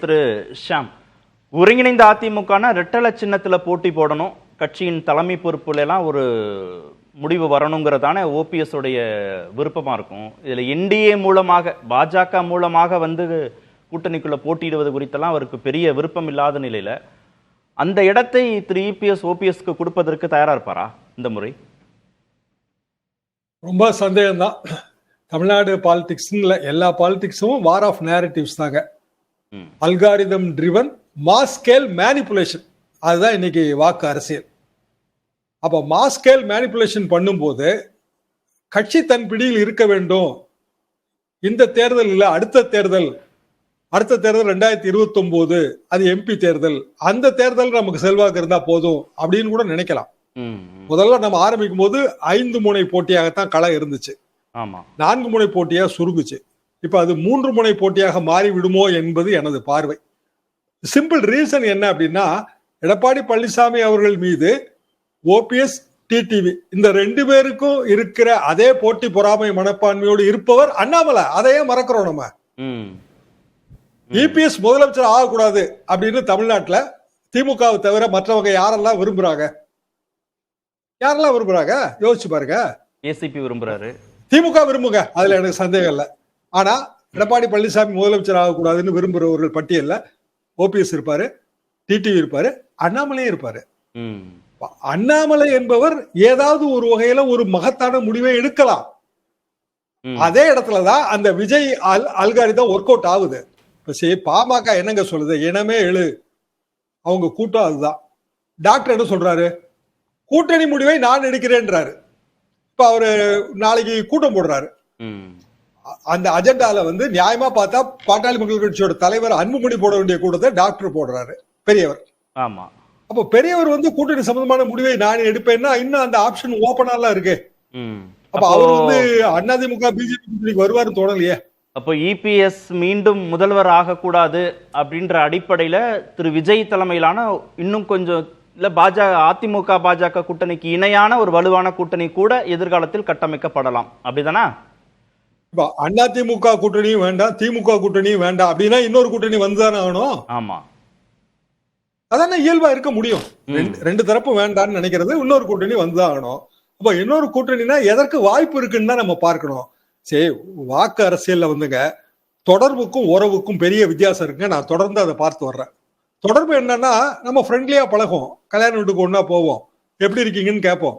திரு ஷாம், ஒருங்கிணைந்த அதிமுக ரெட்டல சின்னத்துல போட்டி போடணும், கட்சியின் தலைமை பொறுப்புல எல்லாம் ஒரு முடிவு வரணுங்கிறதான ஓபிஎஸ் உடைய விருப்பமா இருக்கும். இதுல என்டிஏ மூலமாக பாஜக மூலமாக கூட்டணிக்குள்ள போட்டியிடுவது குறித்தெல்லாம் அவருக்கு பெரிய விருப்பம் இல்லாத நிலையில அந்த இடத்தை திரு இபிஎஸ் ஓபிஎஸ்க்கு கொடுப்பதற்கு தயாரா இருப்பாரா இந்த முறை? ரொம்ப சந்தேகம்தான். தமிழ்நாடு பாலிடிக்ஸ்ல எல்லா பாலிடிக்ஸும் வார் ஆஃப் நேரட்டிவ்ஸ் தாங்க. Algorithm driven mass scale manipulation, அதுதான் இன்னைக்கு வாக்கு அரசியல். அப்ப மாஸ் ஸ்கேல் மேனிபுலேஷன் பண்ணும்போது கட்சி தன் பிடியில் இருக்க வேண்டும். இந்த தேர்தல் இல்ல, அடுத்த தேர்தல் 2029 அது எம்பி தேர்தல், அந்த தேர்தல் நமக்கு செல்வாக்கு இருந்தா போதும் அப்படின்னு கூட நினைக்கலாம். முதல்ல நம்ம ஆரம்பிக்கும் போது 5 முனை போட்டியாகத்தான் களம் இருந்துச்சு, 4 முனை போட்டியா சுருங்குச்சு. இப்ப அது 3 முனை போட்டியாக மாறி விடுமோ என்பது எனது பார்வை. சிம்பிள் ரீசன் என்ன அப்படின்னா, எடப்பாடி பழனிசாமி அவர்கள் மீது ஓபிஎஸ் டிடிவி இந்த 2 பேருக்கும் இருக்கிற அதே போட்டி பொறாமை மனப்பான்மையோடு இருப்பவர் அண்ணாமலை. அதையே மறக்கிறோம் நம்ம. இபிஎஸ் முதலமைச்சர் ஆகக்கூடாது அப்படின்னு தமிழ்நாட்டுல திமுகவை தவிர மற்றவங்க யாரெல்லாம் விரும்புறாங்க? யோசிச்சு பாருங்க. ஏசிபி விரும்புறாரு, திமுக விரும்புங்க, அதுல எனக்கு சந்தேகம் இல்லை. ஆனா எடப்பாடி பழனிசாமி முதலமைச்சர் ஆகக்கூடாதுன்னு விரும்புறவர்கள் பட்டியல்ல ஓபிஎஸ் இருப்பாரு, டிடிவி இருப்பாரு, அண்ணாமலையும் இருப்பாரு. அண்ணாமலை என்பவர் ஏதாவது ஒரு வகையில ஒரு மகத்தான முடிவை எடுக்கலாம். அதே இடத்துலதான் அந்த விஜய் அல்காரிதம் ஒர்க் அவுட் ஆகுது. பாமக என்னங்க சொல்லுது? இனமே எழு, அவங்க கூட்டம் அதுதான். டாக்டர் என்ன சொல்றாரு? கூட்டணி முடிவை நான் எடுக்கிறேன்றாரு. இப்ப அவரு நாளைக்கு கூட்டம் போடுறாரு. அந்த அஜெண்டால நியாயமா பார்த்தா பாட்டாளி மக்கள் கட்சியோட தலைவர் அன்புமணி போட வேண்டிய கூட்டத்தை டாக்டர் போடுறாரு, பெரியவர். ஆமா. அப்ப பெரியவர் கூட்டணி சம்பந்தமான முடிவை நான் எடுப்பேன்னா இன்னும் அந்த ஆப்ஷன் ஓபனாலாம் இருக்கு. அப்ப அவர் அதிமுக பிஜேபி வருவாருன்னு தோணலையே. அப்போ இபிஎஸ் மீண்டும் முதல்வர் ஆகக்கூடாது அப்படின்ற அடிப்படையில திரு விஜய் தலைமையிலான இன்னும் கொஞ்சம் இல்ல அதிமுக பாஜக கூட்டணிக்கு இணையான ஒரு வலுவான கூட்டணி கூட எதிர்காலத்தில் கட்டமைக்கப்படலாம், அப்படிதானா? அதிமுக கூட்டணியும் வேண்டாம், திமுக கூட்டணியும் வேண்டாம் அப்படின்னா இன்னொரு கூட்டணி வந்துதானே ஆகணும். ஆமா, அதான இயல்பா இருக்க முடியும். 2 தரப்பு வேண்டாம்னு நினைக்கிறது, இன்னொரு கூட்டணி வந்துதான் ஆகணும். அப்ப இன்னொரு கூட்டணினா எதற்கு வாய்ப்பு இருக்குன்னு தான் நம்ம பார்க்கணும். சரி, வாக்கு அரசியல்ல தொடர்புக்கும் உறவுக்கும் பெரிய வித்தியாசம் இருக்குங்க. நான் தொடர்ந்து அதை பார்த்து வர்றேன். தொடர்பு என்னன்னா, நம்ம ஃப்ரெண்ட்லியா பழகும், கல்யாண வீட்டுக்கு ஒன்னா போவோம், எப்படி இருக்கீங்கன்னு கேட்போம்.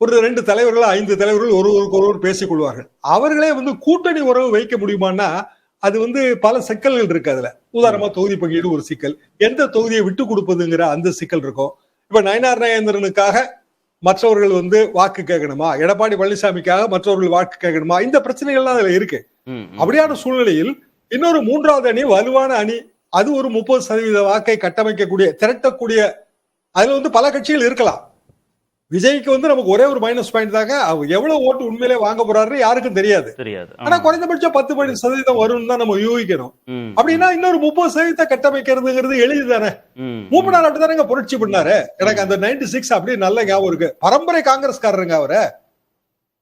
ஒரு 2 தலைவர்கள் 5 தலைவர்கள் ஒருவருக்கு பேசிக் கொள்வார்கள். அவர்களே கூட்டணி உறவு வைக்க முடியுமான்னா அது பல சிக்கல்கள் இருக்கு அதுல. உதாரணமா தொகுதி பங்கீடு ஒரு சிக்கல், எந்த தொகுதியை விட்டு கொடுப்பதுங்கிற அந்த சிக்கல் இருக்கும். இப்ப நயினார் நாகேந்திரனுக்காக மற்றவர்கள் வாக்கு கேட்கணுமா, எடப்பாடி பழனிசாமிக்காக மற்றவர்கள் வாக்கு கேட்கணுமா, இந்த பிரச்சனைகள்லாம் அதுல இருக்கு. அப்படியான சூழ்நிலையில் இன்னொரு 3வது அணி வலுவான அணி, அது ஒரு 30% வாக்கை கட்டமைக்கக்கூடிய திரட்டக்கூடிய, அதுல பல கட்சிகள் இருக்கலாம். விஜய்க்கு நமக்கு ஒரே ஒரு மைனஸ் பாயிண்ட் தாங்க, அவர் எவ்வளவு ஓட்டு உண்மையிலே வாங்க போறாரு யாருக்கும் தெரியாது. ஆனா குறைந்தபட்சம் 10% வரும்னு தான் நம்ம யூகிக்கணும். அப்படின்னா இன்னொரு 30% கட்டமைக்கிறதுங்கிறது எளிது தானே. மூப்பனார் அப்படிதானங்க புரட்சி பண்ணாரு. எனக்கு அந்த 96 அப்படி நல்ல ஞாபகம் இருக்கு. பரம்பரை காங்கிரஸ்காரருங்க அவரு.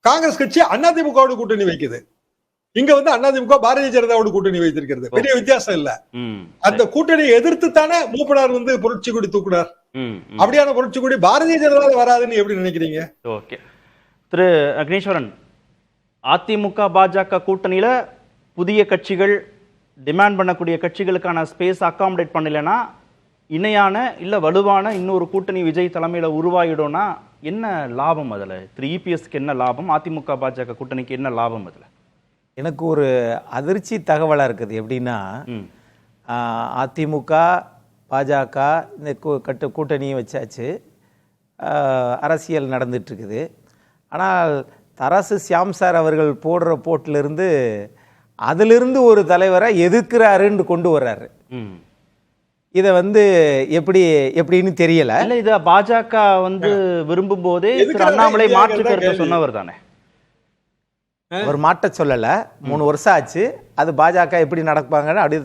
காங்கிரஸ் கட்சி அதிமுகவோட கூட்டணி வைக்குது. இங்க அதிமுக பாரதிய ஜனதாவோட கூட்டணி வைத்திருக்கிறது. பெரிய வித்தியாசம் இல்ல. அந்த கூட்டணியை எதிர்த்து தானே மூப்பனார் புரட்சி கொடி தூக்குனார். அப்படியான புரட்சி கொடி பாரதிய ஜனதா வராதுன்னு எப்படி நினைக்கிறீங்க? ஓகே திரு அக்னீஸ்வரன், அதிமுக பாஜக கூட்டணியில புதிய கட்சிகள் டிமாண்ட் பண்ணக்கூடிய கட்சிகளுக்கான ஸ்பேஸ் அகாமடேட் பண்ணலன்னா இணையான இல்ல வலுவான இன்னொரு கூட்டணி விஜய் தலைமையில உருவாயிடும்னா என்ன லாபம்? அதுல திரு இபிஎஸ்க்கு என்ன லாபம்? அதிமுக பாஜக கூட்டணிக்கு என்ன லாபம்? அதுல எனக்கு ஒரு அதிர்ச்சி தகவலாக இருக்குது. எப்படின்னா, அதிமுக பாஜக இந்த கூட்டணியை வச்சாச்சு, அரசியல் நடந்துட்டுருக்குது. ஆனால் தராசு ஷியாம் சார் அவர்கள் போடுற போட்டிலிருந்து அதிலிருந்து ஒரு தலைவரை எதிர்க்கிறாருன்னு கொண்டு வர்றாரு. இதை எப்படின்னு தெரியல. இதை பாஜக விரும்பும் போதே அண்ணாமலை மாற்று கருத்தை சொன்னவர் தானே. அவர் மாட்ட சொல்லல. 3 வருஷம் ஆச்சு. அது பாஜக எப்படி நடப்பாங்கன்னு அப்படி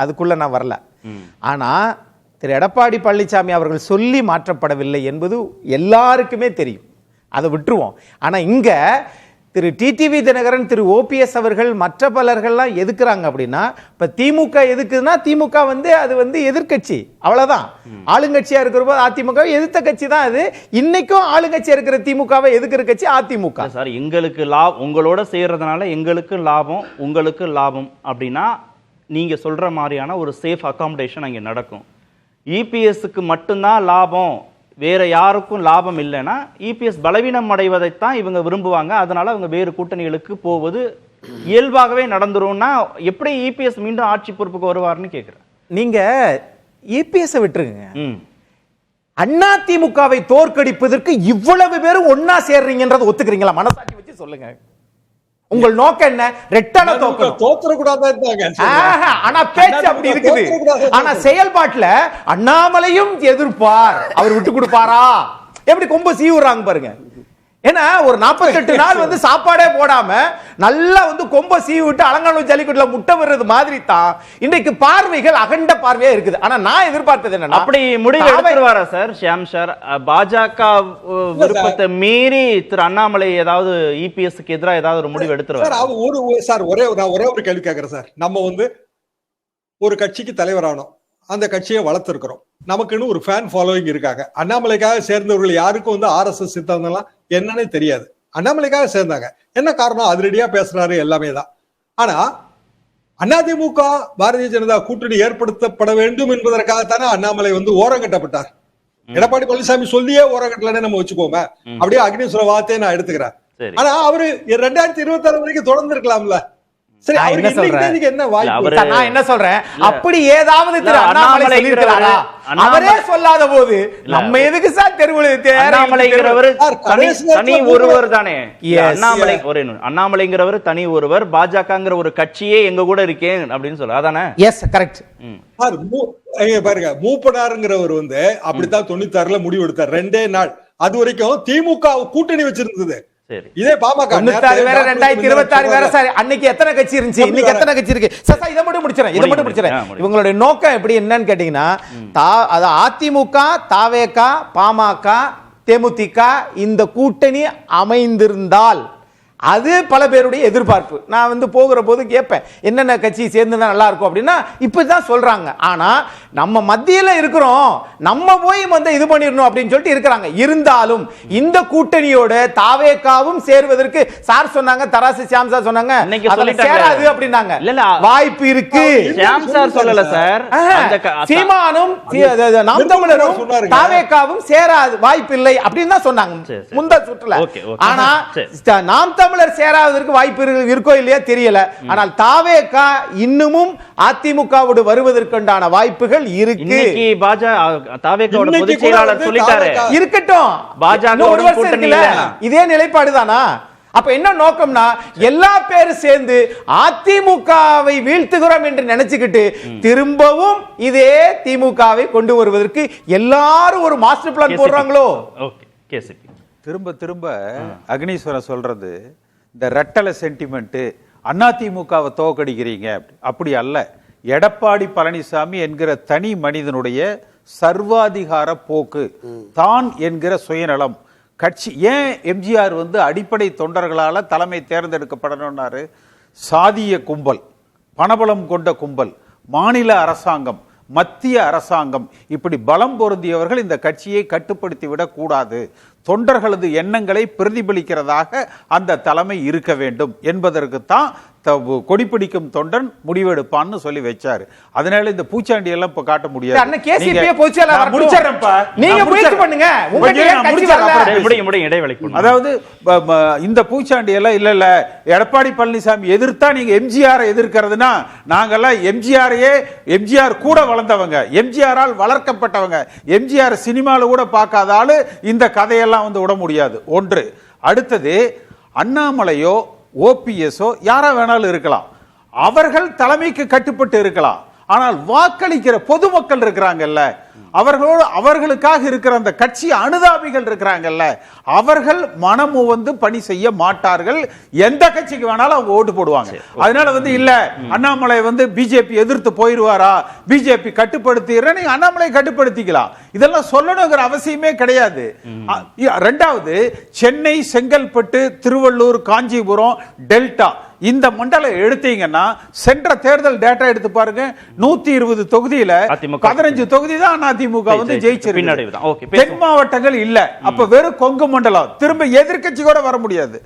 அதுக்குள்ள நான் வரல. ஆனா திரு எடப்பாடி பழனிசாமி அவர்கள் சொல்லி மாற்றப்படவில்லை என்பது எல்லாருக்குமே தெரியும். அதை விட்டுருவோம். ஆனா இங்க திரு டிடிவி தினகரன், திரு ஓபிஎஸ் அவர்கள், மற்ற பலர்கள்லாம் எதுக்குறாங்க அப்படின்னா, இப்ப திமுக எதுக்குன்னா திமுக அது எதிர்க்கட்சி, அவ்வளவுதான். ஆளுங்கட்சியா இருக்கிற போது அதிமுக எதிர்த்த கட்சி தான் அது. இன்னைக்கும் ஆளுங்கட்சியா இருக்கிற திமுகவை எதிர்க்கிற கட்சி அதிமுக. சார், எங்களுக்கு உங்களோட சேர்றதுனால எங்களுக்கு லாபம், உங்களுக்கு லாபம் அப்படின்னா நீங்க சொல்ற மாதிரியான ஒரு சேஃப் அகாமடேஷன் அங்கே நடக்கும். இபிஎஸ்க்கு மட்டும்தான் லாபம், வேற யாருக்கும் லாபம் இல்லைன்னா இபிஎஸ் பலவீனம் அடைவதைத்தான் இவங்க விரும்புவாங்க. அதனால அவங்க வேறு கூட்டணிகளுக்கு போவது இயல்பாகவே நடந்துரும்னா எப்படி இபிஎஸ் மீண்டும் ஆட்சி பொறுப்புக்கு வருவார்னு கேட்கிறேன். நீங்க இபிஎஸ் விட்டுருங்க, அதிமுகவை தோற்கடிப்பதற்கு இவ்வளவு பேரும் ஒன்னா சேர்றீங்கன்றதை ஒத்துக்கிறீங்களா? மனசாட்சி வச்சு சொல்லுங்க. உங்கள் நோக்கம் என்ன? ரெட்டலை தோற்கணும். ஆனா பேச்சு அப்படி இருக்குது, ஆனா செயல்பாட்டுல அண்ணாமலையும் எதிர்ப்பார். அவர் விட்டு கொடுப்பாரா? எப்படி கொம்பு சீவுறாங்க பாருங்க. ஏன்னா ஒரு 48 நாள் சாப்பாடே போடாம நல்லா கொம்ப சீவி விட்டு அலங்காநல்லூர் ஜல்லிக்கட்டுல முட்டை வர்றது மாதிரி தான் இன்றைக்கு பார்வைகள் அகண்ட பார்வையா இருக்குது. ஆனா நான் எதிர்பார்த்தது என்ன, அப்படி முடிவு எடுத்துருவாரா சார் ஷியாம் சார்? பாஜக விருப்பத்தை மீறி திரு அண்ணாமலை ஏதாவது இபிஎஸ்க்கு எதிராக ஏதாவது ஒரு முடிவு எடுத்துருவாரு? சார் ஒரே ஒரு கேள்வி கேட்கிறேன் சார். நம்ம ஒரு கட்சிக்கு தலைவரானோம், அந்த கட்சியை வளர்த்திருக்கிறோம், நமக்குன்னு ஒரு ஃபேன் ஃபாலோவிங் இருக்காங்க. அண்ணாமலைக்காக சேர்ந்தவர்கள் யாருக்கும் ஆர்எஸ்எஸ் சித்தாந்தம்லாம் என்னன்னு தெரியாது. அண்ணாமலைக்காக சேர்ந்தாங்க. என்ன காரணம்? அதிரடியா பேசுறாரு, எல்லாமே தான். ஆனா அதிமுக பாரதிய ஜனதா கூட்டணி ஏற்படுத்தப்பட வேண்டும் என்பதற்காகத்தானே அண்ணாமலை ஓரங்கட்டப்பட்டார். எடப்பாடி பழனிசாமி சொல்லியே ஓரங்கட்டலன்னு நம்ம வச்சுக்கோமே. அப்படியே அக்னீஸ்வர வார்த்தையை நான் எடுத்துக்கிறேன். ஆனா அவரு 2026 வரைக்கும் தொடர்ந்து இருக்கலாம்ல. அப்படி ஏதாவது திரு அண்ணாமலை சொல்லியிருக்கிறாரா? அவரே சொல்லாத போது நம்ம எதுக்கு சார் அண்ணாமலைங்கிறவர் தனி ஒருவர் தானே. அண்ணாமலைங்கிறவர் தனி ஒருவர், பாஜகங்கிற ஒரு கட்சியே எங்க கூட இருக்கேன் அப்படின்னு சொல்ல அதானே? Yes, correct. பாருங்க, மூப்பனாருங்கிறவர் அப்படித்தான் 96ல முடிவு எடுத்தார். 2 நாள். அது வரைக்கும் திமுக கூட்டணி வச்சிருந்தது. இதே பாமக 96 வேற 2026 வேற சார். அன்னைக்கு எத்தனை கட்சி இருந்துச்சு, இன்னைக்கு எத்தனை கட்சி இருக்கு? சார் இத மட்டும் முடிச்சறேன். இவங்களுடைய நோக்கம் எப்படி என்னன்னு கேட்டீங்கன்னா, அதிமுக, தாவேகா, பாமக, தேமுதிக இந்த கூட்டணி அமைந்திருந்தால் அது பல பேருடைய எதிர்பார்ப்பு. நான் போகிற போது கேட்பேன், என்னென்ன கட்சி சேர்ந்துதான் நல்லா இருக்கும் அப்படின்னா இப்படிதான் சொல்றாங்க. ஆனா நம்ம மத்தியில இருக்கிறோம், நம்ம போய் இது பண்ணிடணும் அப்படின்னு சொல்லிட்டு இருக்கிறாங்க. இருந்தாலும் இந்த கூட்டணியோட தாவேகாவும் சேர்வதற்கு சார் சொன்னாங்க, தராசு ஷியாம் சார் சொன்னாங்க சேராது அப்படின்னாங்க. வாய்ப்பு இருக்கு. ஷியாம் சார் சொல்லல சார், சீமானும் நாம் தமிழரும் தாவேகாவும் சேராது, வாய்ப்பு இல்லை அப்படின்னு தான் சொன்னாங்க முந்த சுற்றுல. ஆனா நாம் தமிழர் சேராவதற்கு வாய்ப்பு இருக்கோ இல்லையா தெரியல. ஆனால் தாவேகா இன்னமும் அதிமுகவோடு வருவதற்குண்டான வாய்ப்புகள் இருக்கு. தாவேகாவோட பொதுச் செயலாளர் சொல்லிட்டாரு, இருக்கட்டும், இதே நிலைப்பாடு தானா? அப்ப என்ன நோக்கம்னா, எல்லா பேரும் சேர்ந்து அதிமுகவை வீழ்த்துகிறோம் என்று நினைச்சுக்கிட்டு திரும்பவும் இதே திமுகவை கொண்டு வருவதற்கு எல்லாரும் ஒரு மாஸ்டர் பிளான் போடுறாங்களோ? திரும்ப அக்னீஸ்வரன் சொல்றது இந்த ரெட்டலை சென்டிமெண்ட், அதிமுகவை தோக்கடிக்கிறீங்க அப்படி அல்ல. எடப்பாடி பழனிசாமி என்கிற தனி மனிதனுடைய சர்வாதிகார போக்கு, தான் என்கிற சுயநலம், கட்சி. ஏன் எம்ஜிஆர் அடிப்படை தொண்டர்களால தலைமை தேர்ந்தெடுக்கப்படணும்னாரு? சாதிய கும்பல், பணபலம் கொண்ட கும்பல், மாநில அரசாங்கம், மத்திய அரசாங்கம், இப்படி பலம் பொருந்தியவர்கள் இந்த கட்சியை கட்டுப்படுத்தி விடக் கூடாது. தொண்டர்களது எண்ணங்களை பிரதிபலிக்கிறதாக அந்த தலைமை இருக்க வேண்டும் என்பதற்குத்தான் கொடிப்பிடிக்கும் தொண்டன் முடிவெடுப்பான்னு சொல்லி வச்சாரு. அதனால இந்த பூச்சாண்டி எல்லாம் இப்ப காட்ட முடியாது. அதாவது இந்த பூச்சாண்டி எல்லாம் இல்ல, எடப்பாடி பழனிசாமி எதிர்த்தா நீங்க எம்ஜிஆர் எதிர்க்கிறதுனா, நாங்கெல்லாம் எம்ஜிஆர் கூட வளர்ந்தவங்க, எம்ஜிஆரால் வளர்க்கப்பட்டவங்க, எம்ஜிஆர் சினிமால கூட பார்க்காத ஆளு இந்த கதையெல்லாம் விட முடியாது. ஒன்று. அடுத்தது, அண்ணாமலையோ ஓபிஎஸ்ஓ யாரா வேணாலும் இருக்கலாம், அவர்கள் தலைமைக்கு கட்டுப்பட்டு இருக்கலாம். ஆனால் வாக்களிக்கிற பொதுமக்கள் இருக்கிறாங்கல்ல, அவர்களுக்காக இருக்கிற அந்த கட்சி அனுதாபிகள் இருக்கிறாங்கல்ல, அவர்கள் மனமு வந்து பணி செய்ய மாட்டார்கள். எந்த கட்சிக்கு வேணாலும் அவங்க ஓட்டு போடுவாங்க. அதனால வந்து இல்ல அண்ணாமலை வந்து பிஜேபி எதிர்த்து போயிருவாரா, பிஜேபி கட்டுப்படுத்திடுற, நீங்க அண்ணாமலை கட்டுப்படுத்திக்கலாம். இதெல்லாம் சொல்லணுங்கிற அவசியமே கிடையாது. ரெண்டாவது, சென்னை, செங்கல்பட்டு, திருவள்ளூர், காஞ்சிபுரம், டெல்டா இந்த மண்டலம் எடுத்தீங்கன்னா சென்ற தேர்தல் டேட்டா எடுத்து பாருங்க. 120 தொகுதியில 15 தொகுதி தான் அதிமுக வந்து ஜெயிச்சிருக்கு. தென் மாவட்டங்கள் இல்ல. அப்ப வெறும் கொங்கு மண்டலம், திரும்ப எதிர்க்கட்சி கூட வர முடியாது.